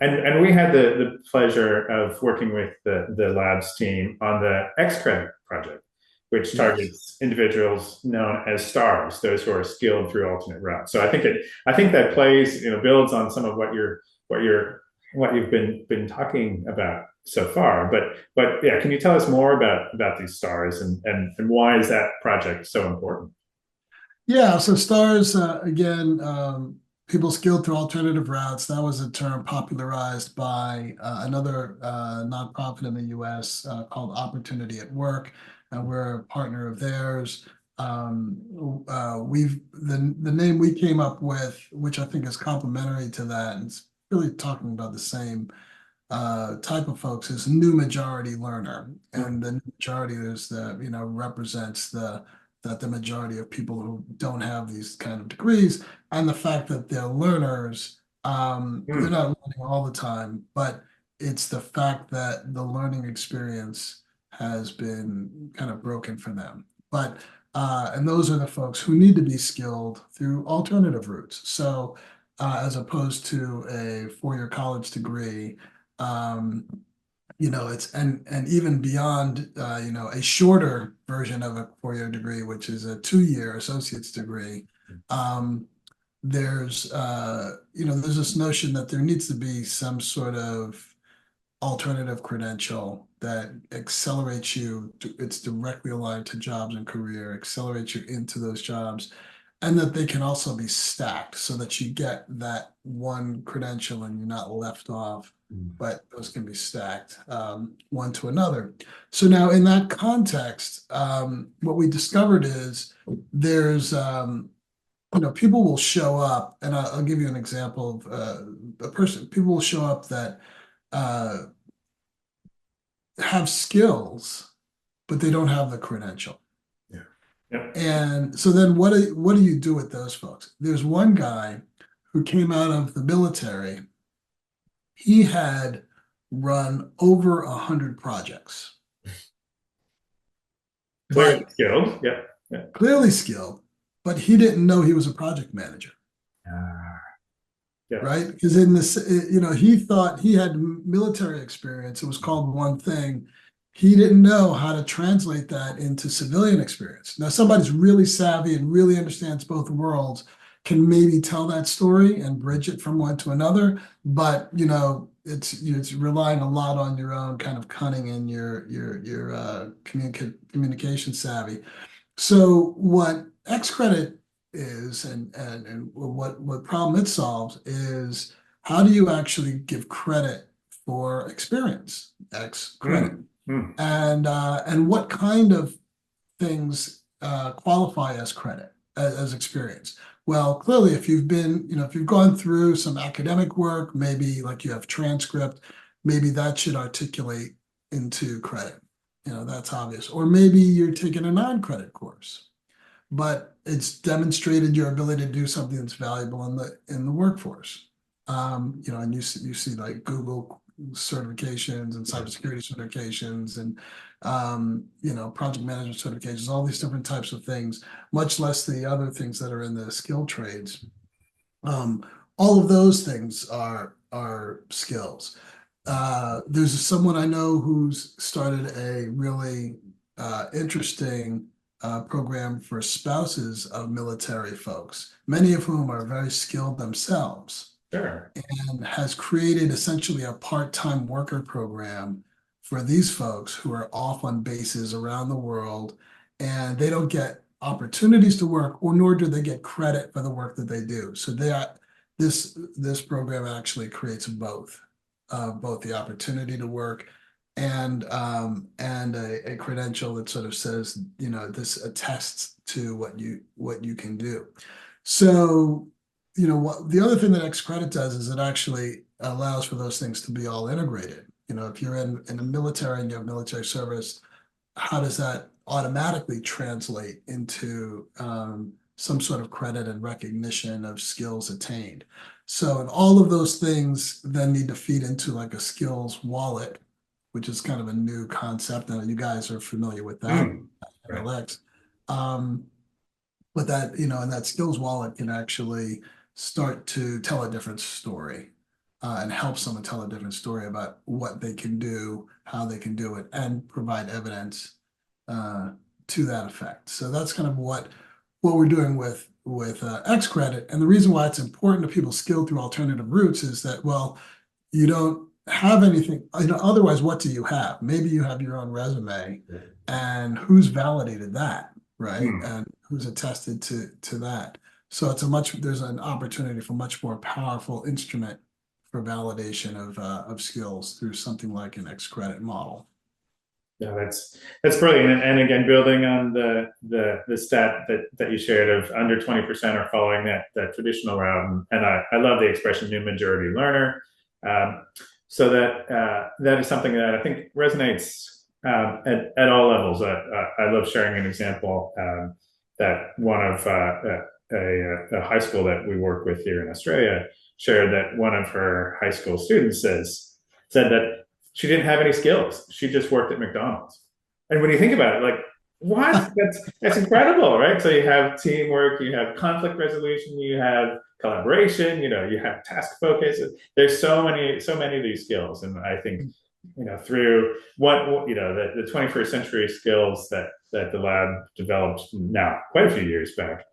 And we had the pleasure of working with the labs team on the XCredit project, which Yes. targets individuals known as stars, those who are skilled through alternate routes. So I think that plays, builds on some of what you're, what you've been talking about so far. But yeah, can you tell us more about these stars and why is that project so important? Yeah, so STARS, again, people skilled through alternative routes. That was a term popularized by another nonprofit in the US called Opportunity at Work, and we're a partner of theirs. The name we came up with, which I think is complementary to that, and it's really talking about the same type of folks, is new majority learner, and the new majority is represents the majority of people who don't have these kind of degrees, and the fact that they're learners, they're Hmm. not learning all the time, but it's the fact that the learning experience has been kind of broken for them. But and those are the folks who need to be skilled through alternative routes. So as opposed to a four-year college degree, um, it's and even beyond, a shorter version of a four-year degree, which is a two-year associate's degree. Um, there's this notion that there needs to be some sort of alternative credential that accelerates you. It's directly aligned to jobs and career, accelerates you into those jobs, and that they can also be stacked so that you get that one credential and you're not left off, but those can be stacked one to another. So now in that context, what we discovered is there's people will show up, and I'll give you an example of people will show up that uh, have skills, but they don't have the credential. Yeah. Yeah. And so then what do you do with those folks? There's one guy who came out of the military. He had run over 100 projects, Clearly but skilled. Yeah. Yeah. clearly skilled, but he didn't know he was a project manager, Yeah. right? Because in this, he thought he had military experience. It was called one thing. He didn't know how to translate that into civilian experience. Now, somebody's really savvy and really understands both worlds can maybe tell that story and bridge it from one to another. But it's relying a lot on your own kind of cunning and your communication savvy. So what XCredit is, and what problem it solves is, how do you actually give credit for experience? X credit. Mm. Mm. And what kind of things qualify as credit, as experience? Well, clearly, if you've gone through some academic work, maybe like you have transcript, maybe that should articulate into credit. That's obvious. Or maybe you're taking a non-credit course, but it's demonstrated your ability to do something that's valuable in the workforce. And you see like Google certifications and cybersecurity certifications and project management certifications, all these different types of things, much less the other things that are in the skill trades. Um, all of those things are skills. There's someone I know who's started a really interesting program for spouses of military folks, many of whom are very skilled themselves, Sure. and has created essentially a part-time worker program for these folks who are off on bases around the world, and they don't get opportunities to work, or nor do they get credit for the work that they do. So this program actually creates both the opportunity to work and a credential that sort of says, this attests to what you can do. So, what the other thing that XCredit does is it actually allows for those things to be all integrated. If you're in the military and you have military service, how does that automatically translate into some sort of credit and recognition of skills attained? So, and all of those things then need to feed into like a skills wallet, which is kind of a new concept. And you guys are familiar with that, Mm. Right. Edalex. Um, but and that skills wallet can actually start to tell a different story. and help someone tell a different story about what they can do, how they can do it, and provide evidence to that effect. So that's kind of what we're doing with XCredit. And the reason why it's important to people skilled through alternative routes is that, well, you don't have anything, otherwise, what do you have? Maybe you have your own resume, and who's validated that, right? Hmm. And who's attested to that. So there's an opportunity for much more powerful instrument for validation of skills through something like an XCredit model. Yeah, that's brilliant. And again, building on the stat that you shared of under 20% are following that traditional route. And I love the expression new majority learner. Um, so that is something that I think resonates at all levels. I love sharing an example that one of a high school that we work with here in Australia shared that one of her high school students said that she didn't have any skills. She just worked at McDonald's. And when you think about it, like, what? That's incredible, right? So you have teamwork, you have conflict resolution, you have collaboration, you have task focus. There's so many of these skills. And I think, through the 21st century skills that the lab developed now quite a few years back,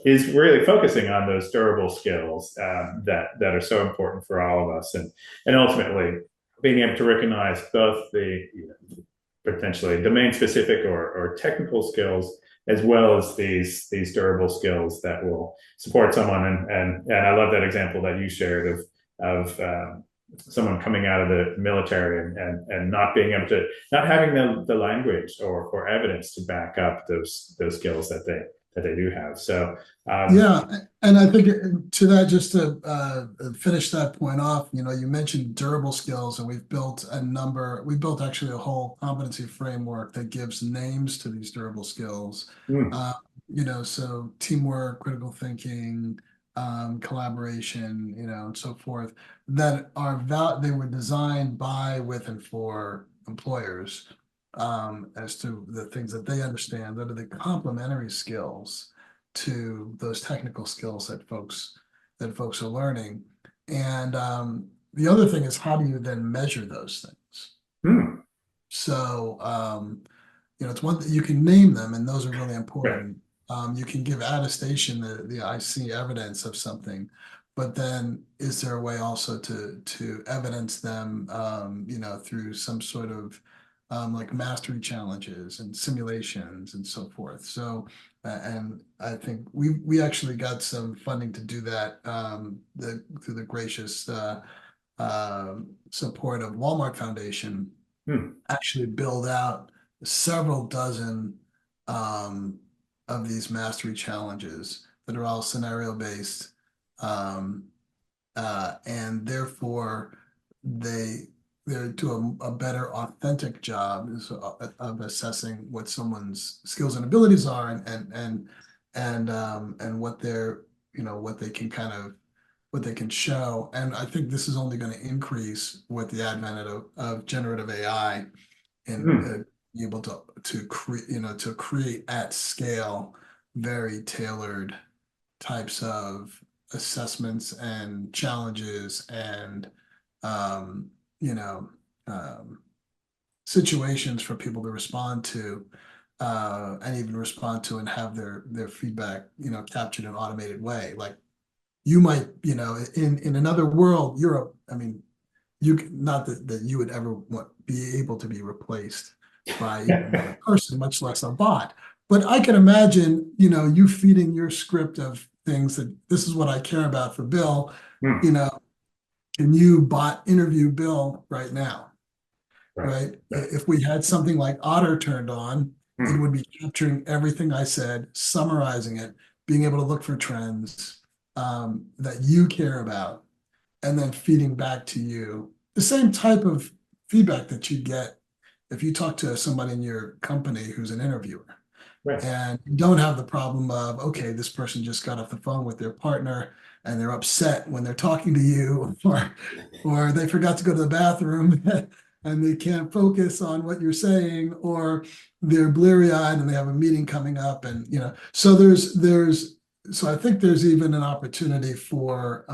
is really focusing on those durable skills that are so important for all of us, and ultimately being able to recognize both the potentially domain specific or technical skills, as well as these durable skills that will support someone. And I love that example that you shared of someone coming out of the military and not being able to, not having the language or evidence to back up those skills that they do have. So Yeah, and I think to that, just to finish that point off, you mentioned durable skills, and we built actually a whole competency framework that gives names to these durable skills. mm, Uh, so teamwork, critical thinking, collaboration, and so forth, that they were designed by, with, and for employers, as to the things that they understand, that are the complementary skills to those technical skills that folks are learning. And the other thing is, how do you then measure those things? mm, So it's one that you can name them, and those are really right. important. You can give attestation, the I see evidence of something, but then is there a way also to evidence them, through some sort of like mastery challenges and simulations and so forth. So, and I think we actually got some funding to do that, through the gracious support of Walmart Foundation, Mm, actually build out several dozen of these mastery challenges that are all scenario based, um, and therefore they do a better authentic job of assessing what someone's skills and abilities are, and what they're what they can what they can show. And I think this is only going to increase with the advent of generative AI, and mm, be able to create at scale very tailored types of assessments and challenges and um, you know um, situations for people to respond to, and even respond to and have their feedback captured in an automated way. Like, you might, in another world, I mean, not that you would ever be able to be replaced by even another person, much less a bot. But I can imagine, you feeding your script of things that this is what I care about for Bill. mm, You know, can you bot interview Bill right now? right. Right? Right. If we had something like Otter turned on, it Mm, would be capturing everything I said, summarizing it, being able to look for trends that you care about, and then feeding back to you the same type of feedback that you get if you talk to somebody in your company who's an interviewer, right. and you don't have the problem of, okay, this person just got off the phone with their partner and they're upset when they're talking to you, or they forgot to go to the bathroom and they can't focus on what you're saying, or they're bleary-eyed and they have a meeting coming up. And so I think there's even an opportunity for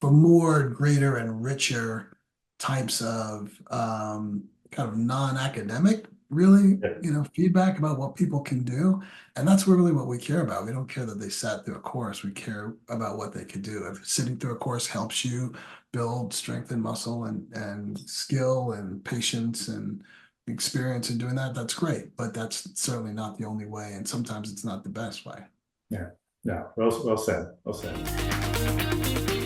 for more greater and richer types of kind of non-academic, really, feedback about what people can do. And that's really what we care about. We don't care that they sat through a course. We care about what they could do. If sitting through a course helps you build strength and muscle and skill and patience and experience in doing that, that's great. But that's certainly not the only way. And sometimes it's not the best way. Yeah. No, well said. Well said.